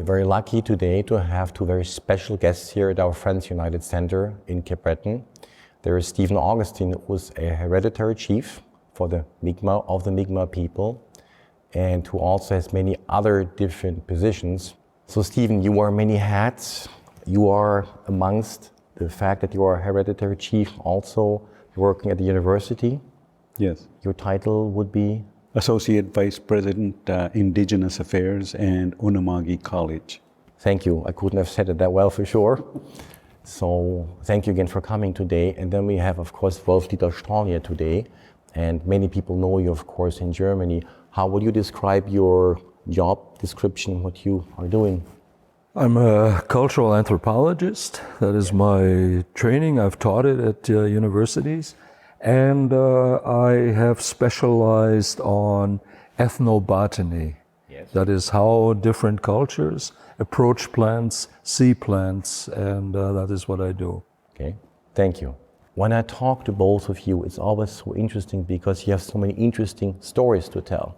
very lucky today to have two very special guests here at our Friends United Center in Cape Breton. There is Stephen Augustine, who is a hereditary chief for the Mi'kmaq of the Mi'kmaq people, and who also has many other different positions. So Stephen, you wear many hats. You are amongst the fact that you are a hereditary chief, also working at the university. Yes. Your title would be? Associate Vice President, Indigenous Affairs and Unama'ki College. Thank you. I couldn't have said it that well for sure. So thank you again for coming today. And then we have, of course, Wolf-Dieter Storl here today. And many people know you, of course, in Germany. How would you describe your job description, what you are doing? I'm a cultural anthropologist. That is my training. I've taught it at universities. And I have specialized on ethnobotany. Yes. That is how different cultures approach plants, see plants, and that is what I do. Okay, thank you. When I talk to both of you, it's always so interesting because you have so many interesting stories to tell.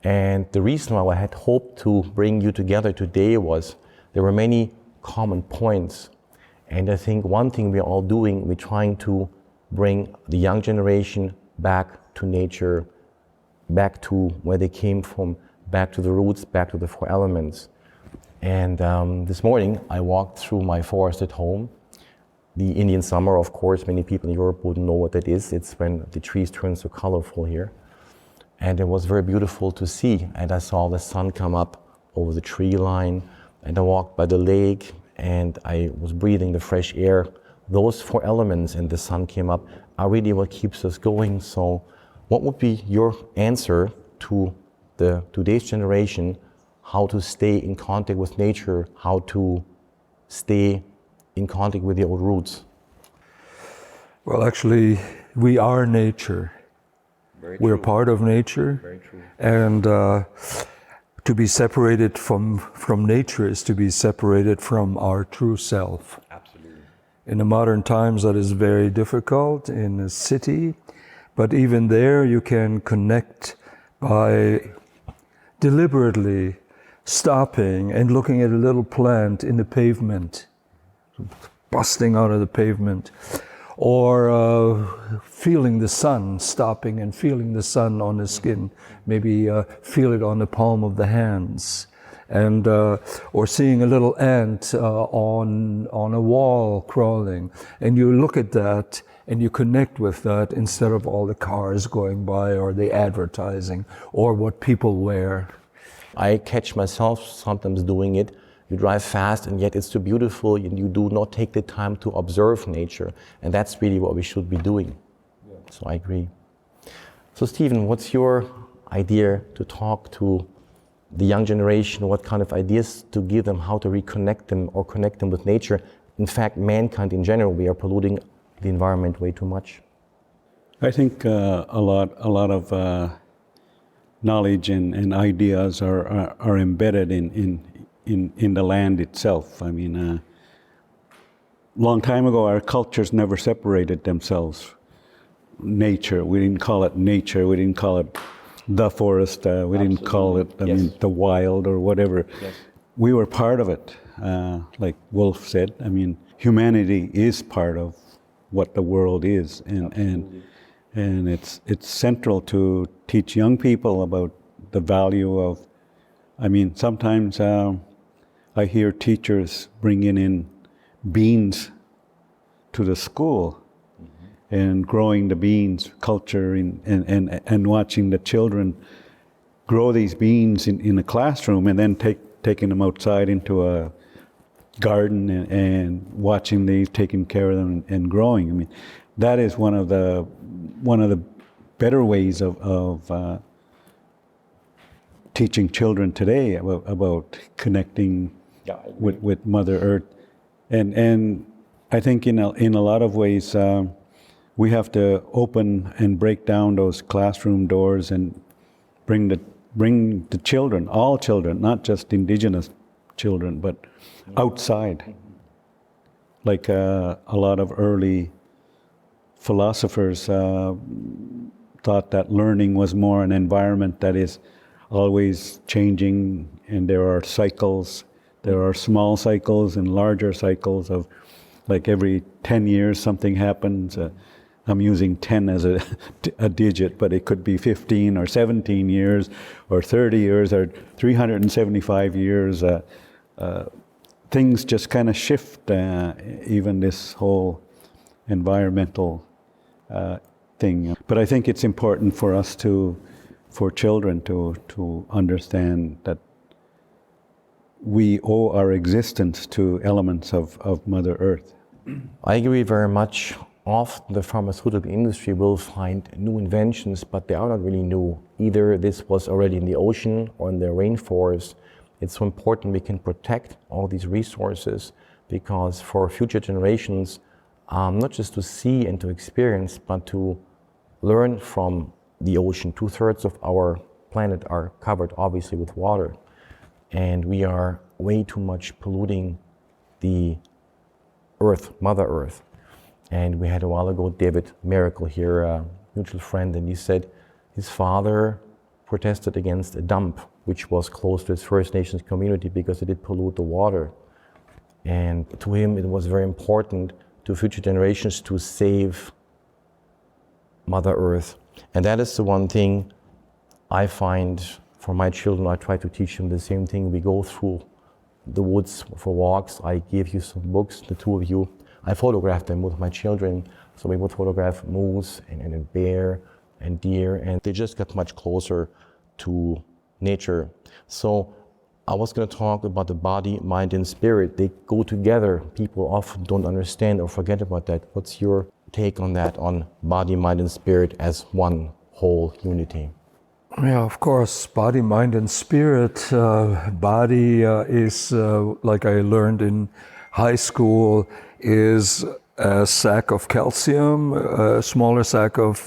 And the reason why I had hoped to bring you together today was there were many common points. And I think one thing we're all doing, we're trying to bring the young generation back to nature, back to where they came from, back to the roots, back to the four elements. And this morning I walked through my forest at home. The Indian summer, of course, many people in Europe wouldn't know what that is. It's when the trees turn so colorful here. And it was very beautiful to see. And I saw the sun come up over the tree line, and I walked by the lake, and I was breathing the fresh air. Those four elements and the sun came up are really what keeps us going. So what would be your answer to today's generation, how to stay in contact with nature, how to stay in contact with the old roots? Well, actually, we are nature. We're part of nature. Very true. And to be separated from nature is to be separated from our true self. Absolutely. In the modern times, that is very difficult in a city, but even there you can connect by deliberately stopping and looking at a little plant in the pavement, busting out of the pavement, or feeling the sun, stopping and feeling the sun on the skin, maybe feel it on the palm of the hands, and or seeing a little ant on a wall crawling, and you look at that and you connect with that instead of all the cars going by or the advertising or what people wear. I catch myself sometimes doing it. You drive fast and yet it's too beautiful and you do not take the time to observe nature. And that's really what we should be doing. Yeah. So I agree. So Stephen, what's your idea to talk to the young generation? What kind of ideas to give them, how to reconnect them or connect them with nature? In fact, mankind in general, we are polluting the environment way too much. I think a lot of knowledge and ideas are embedded in the land itself. I mean, long time ago, our cultures never separated themselves. Nature, we didn't call it nature, we didn't call it the forest, we didn't call it, I mean, the wild or whatever. Yes. We were part of it. Like Wolf said, I mean, humanity is part of what the world is, and it's central to teach young people about the value of, I mean, sometimes I hear teachers bringing in beans to the school, mm-hmm. and growing the beans culture and watching the children grow these beans in a classroom and then taking them outside into a garden and watching these, taking care of them and growing. I mean, that is one of the better ways of teaching children today about connecting with Mother Earth, and I think in a lot of ways we have to open and break down those classroom doors and bring the children, all children, not just Indigenous children, but outside. Like a lot of early philosophers thought that learning was more an environment that is always changing, and there are cycles, There are small cycles and larger cycles of, like every 10 years something happens. I'm using 10 as a digit, but it could be 15 or 17 years or 30 years or 375 years. Things just kind of shift, even this whole environmental thing. But I think it's important for us for children to understand that we owe our existence to elements of Mother Earth. I agree very much. Often the pharmaceutical industry will find new inventions, but they are not really new. Either this was already in the ocean or in the rainforest. It's so important we can protect all these resources, because for future generations, not just to see and to experience, but to learn from the ocean. 2/3 of our planet are covered obviously with water, and we are way too much polluting the Earth, Mother Earth. And we had a while ago David Miracle here, a mutual friend, and he said his father protested against a dump which was close to his First Nations community because it did pollute the water. And to him it was very important to future generations to save Mother Earth. And that is the one thing I find for my children. I try to teach them the same thing. We go through the woods for walks. I give you some books, the two of you. I photographed them with my children. So we would photograph moose and a bear and deer, and they just got much closer to nature. So I was going to talk about the body, mind, and spirit. They go together. People often don't understand or forget about that. What's your take on that, on body, mind, and spirit as one whole unity? Yeah, of course, body, mind, and spirit. Body is, like I learned in high school, is a sack of calcium, a smaller sack of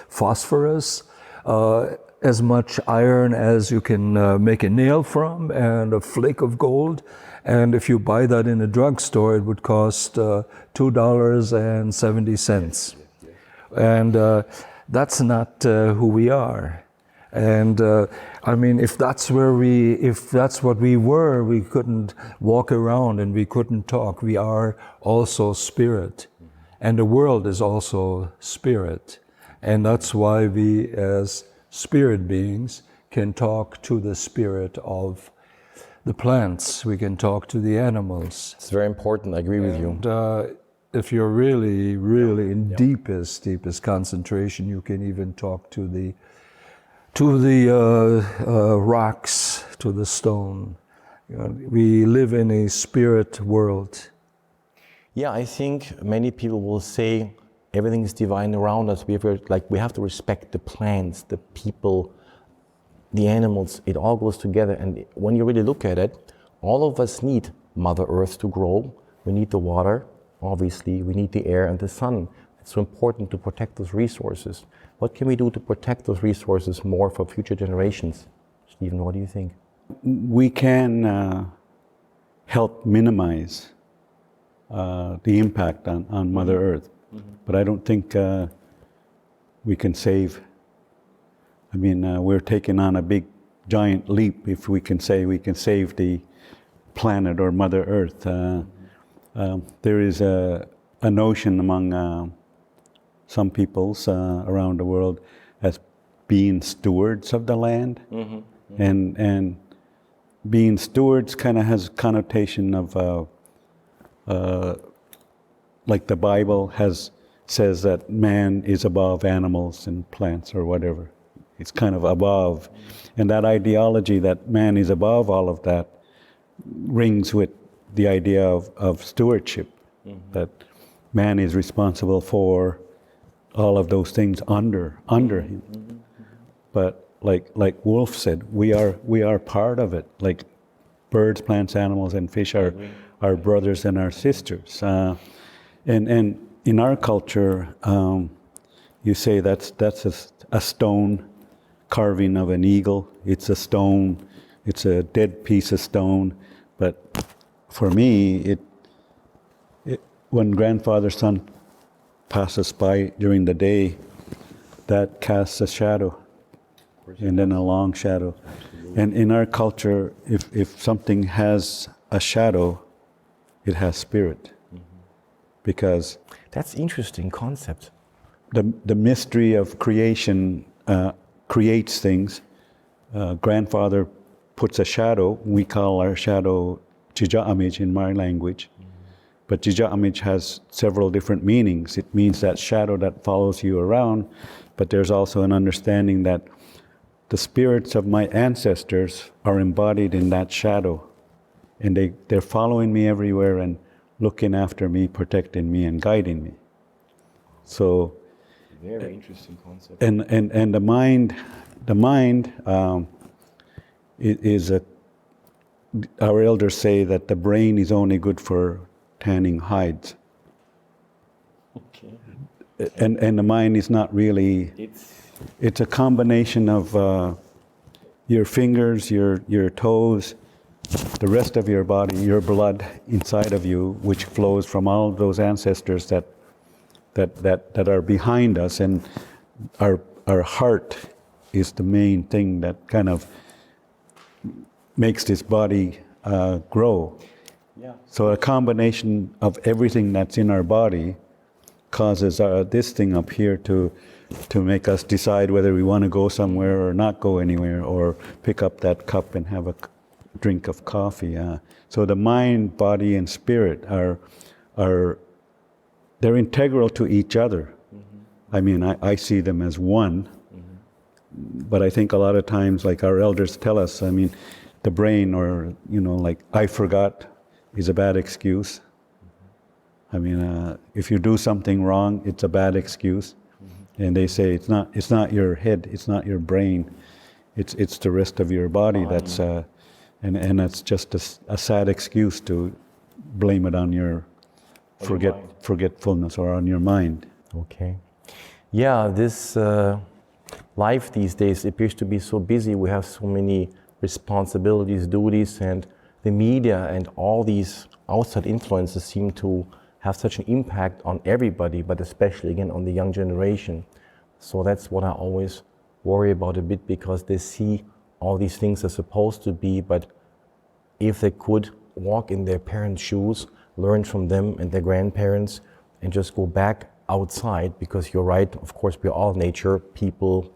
phosphorus, as much iron as you can make a nail from, and a flake of gold. And if you buy that in a drugstore, it would cost $2.70. And that's not who we are. And I mean, if that's what we were, we couldn't walk around and we couldn't talk. We are also spirit, and the world is also spirit. And that's why we, as spirit beings, can talk to the spirit of the plants. We can talk to the animals. It's very important. I agree with you. If you're really, really in deepest concentration, you can even talk to the rocks, to the stone. You know, we live in a spirit world. Yeah, I think many people will say everything is divine around us. We have to respect the plants, the people, the animals. It all goes together. And when you really look at it, all of us need Mother Earth to grow. We need the water, obviously. We need the air and the sun. It's so important to protect those resources. What can we do to protect those resources more for future generations? Stephen, what do you think? We can help minimize the impact on Mother Earth, but I don't think we can save. I mean, we're taking on a big, giant leap if we can say we can save the planet or Mother Earth. There is a notion among some peoples around the world as being stewards of the land. And being stewards kind of has a connotation of like the Bible says that man is above animals and plants or whatever. It's kind of above. And that ideology that man is above all of that rings with the idea of stewardship, that man is responsible for all of those things under him. But like Wolf said, we are part of it. Like birds, plants, animals, and fish are our brothers and our sisters. And in our culture, you say that's a stone carving of an eagle. It's a stone. It's a dead piece of stone. But for me, when grandfather's son passes by during the day, that casts a shadow, and then a long shadow. And in our culture, if something has a shadow, it has spirit. Because That's interesting concept. the mystery of creation creates things. Grandfather puts a shadow. We call our shadow Jija'amij in my language. But Jija'amij has several different meanings. It means that shadow that follows you around, but there's also an understanding that the spirits of my ancestors are embodied in that shadow. And they're following me everywhere and looking after me, protecting me, and guiding me. So, Very interesting concept. and the mind is our elders say that the brain is only good for tanning hides. Okay. And the mind is not really, it's a combination of your fingers, your toes, the rest of your body, your blood inside of you, which flows from all of those ancestors that are behind us, and our heart is the main thing that kind of makes this body grow. Yeah. So a combination of everything that's in our body causes this thing up here to make us decide whether we want to go somewhere or not go anywhere, or pick up that cup and have a drink of coffee. So the mind, body, and spirit they're integral to each other. Mm-hmm. I mean, I see them as one, mm-hmm. But I think a lot of times, like our elders tell us, I mean, the brain, or, like, I forgot is a bad excuse. Mm-hmm. I mean, if you do something wrong, it's a bad excuse. Mm-hmm. And they say it's not your head, it's not your brain, it's the rest of your body that's, and that's just a sad excuse to blame it on your forgetfulness or on your mind. Okay. Yeah, this life these days appears to be so busy. We have so many responsibilities, duties, and the media and all these outside influences seem to have such an impact on everybody, but especially again on the young generation. So that's what I always worry about a bit, because they see all these things are supposed to be, but if they could walk in their parents' shoes, learn from them and their grandparents, and just go back outside, because you're right, of course, we're all nature, people,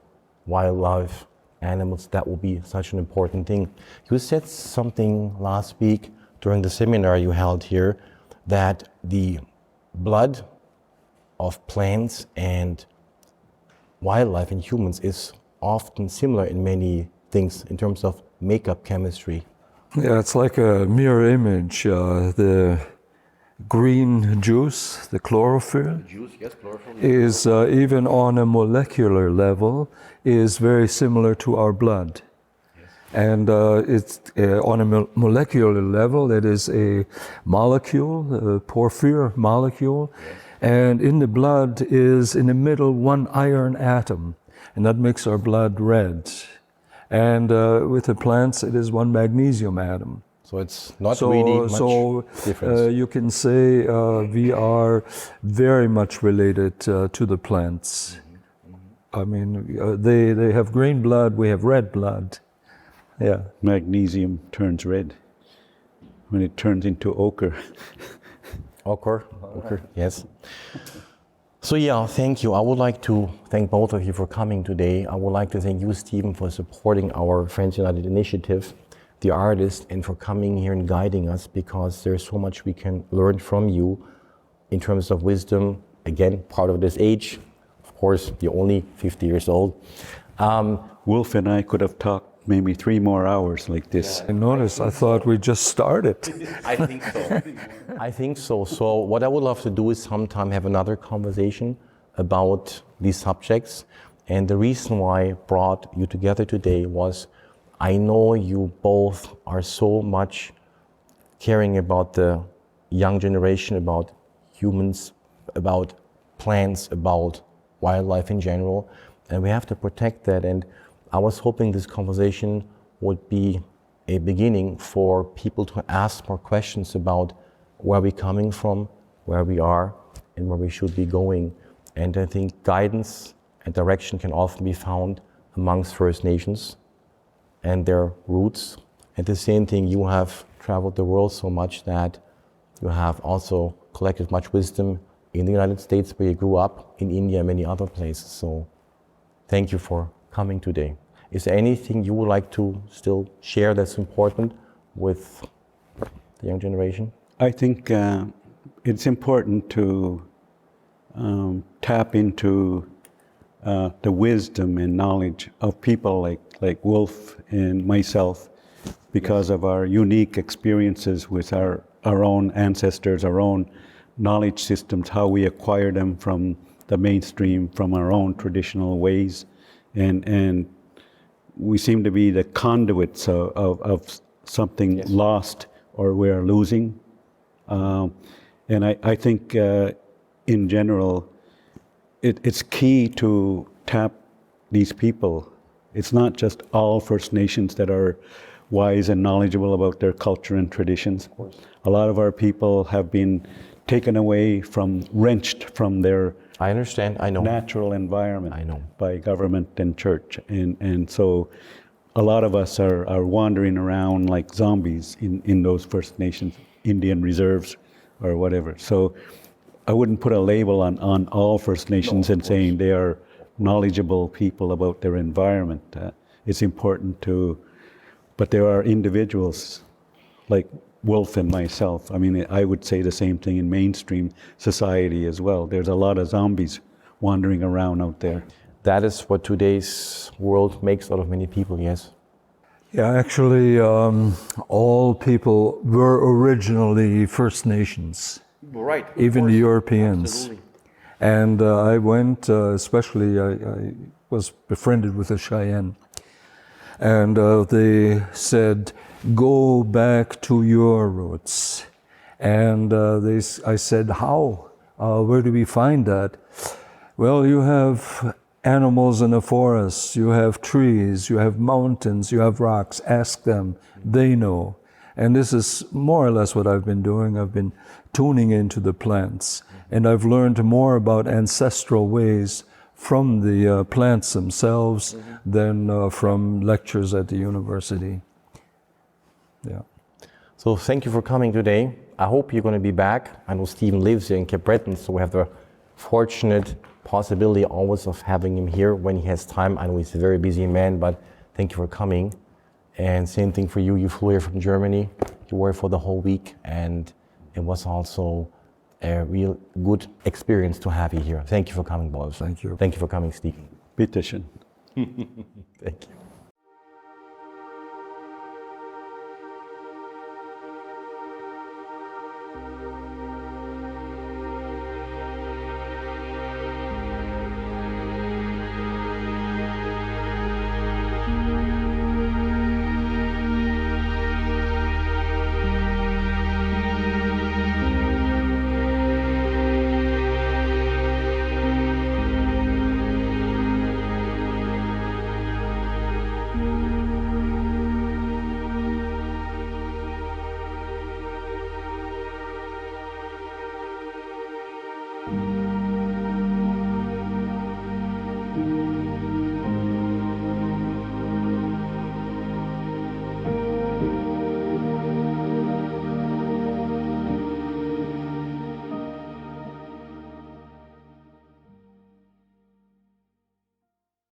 wildlife, animals, that will be such an important thing. You said something last week during the seminar you held here, that the blood of plants and wildlife and humans is often similar in many things in terms of makeup chemistry. Yeah, it's like a mirror image. The green juice, the chlorophyll, is even on a molecular level is very similar to our blood. Yes. And it's on a molecular level, it is a molecule, a porphyr molecule, yes. And in the blood is in the middle one iron atom, and that makes our blood red. And with the plants, it is one magnesium atom. So it's not really much difference. You can say we are very much related to the plants. Mm-hmm. Mm-hmm. I mean, they have green blood, we have red blood. Yeah. Magnesium turns red when it turns into ochre. Ochre, yes. So yeah, thank you. I would like to thank both of you for coming today. I would like to thank you, Stephen, for supporting our Friends United initiative, the artist, and for coming here and guiding us, because there's so much we can learn from you in terms of wisdom. Again, part of this age. Of course, you're only 50 years old. Wolf and I could have talked maybe 3 more hours like this. I noticed, I thought we just started. I think so. I think so. So what I would love to do is sometime have another conversation about these subjects. And the reason why I brought you together today was I know you both are so much caring about the young generation, about humans, about plants, about wildlife in general, and we have to protect that. And I was hoping this conversation would be a beginning for people to ask more questions about where we're coming from, where we are, and where we should be going. And I think guidance and direction can often be found amongst First Nations and their roots. And the same thing, you have traveled the world so much that you have also collected much wisdom in the United States where you grew up, in India and many other places. So thank you for coming today. Is there anything you would like to still share that's important with the young generation? I think it's important to tap into the wisdom and knowledge of people like Wolf and myself because of our unique experiences with our own ancestors, our own knowledge systems, how we acquire them from the mainstream, from our own traditional ways. And we seem to be the conduits of something Yes. lost or we are losing. And I think in general, it's key to tap these people. It's not just all First Nations that are wise and knowledgeable about their culture and traditions. Of course. A lot of our people have been taken away wrenched from their I understand, I know. natural environment I know. by government and church. And so a lot of us are wandering around like zombies in those First Nations Indian reserves or whatever. So I wouldn't put a label on all First Nations and saying they are knowledgeable people about their environment. It's important but there are individuals like Wolf and myself. I mean, I would say the same thing in mainstream society as well. There's a lot of zombies wandering around out there. That is what today's world makes out of many people, yes. Yeah, actually, all people were originally First Nations, Right. even the Europeans. And I went, especially, I was befriended with a Cheyenne. And they said, go back to your roots. And I said, how? Where do we find that? Well, you have animals in the forest, you have trees, you have mountains, you have rocks. Ask them, they know. And this is more or less what I've been doing. I've been tuning into the plants. And I've learned more about ancestral ways from the plants themselves than from lectures at the university. Yeah. So thank you for coming today. I hope you're going to be back. I know Stephen lives here in Cape Breton, so we have the fortunate possibility always of having him here when he has time. I know he's a very busy man, but thank you for coming. And same thing for you. You flew here from Germany. You were here for the whole week, and it was also a real good experience to have you here. Thank you for coming, boys. Thank you. Thank you for coming, Stephen. Bitteschön. Thank you.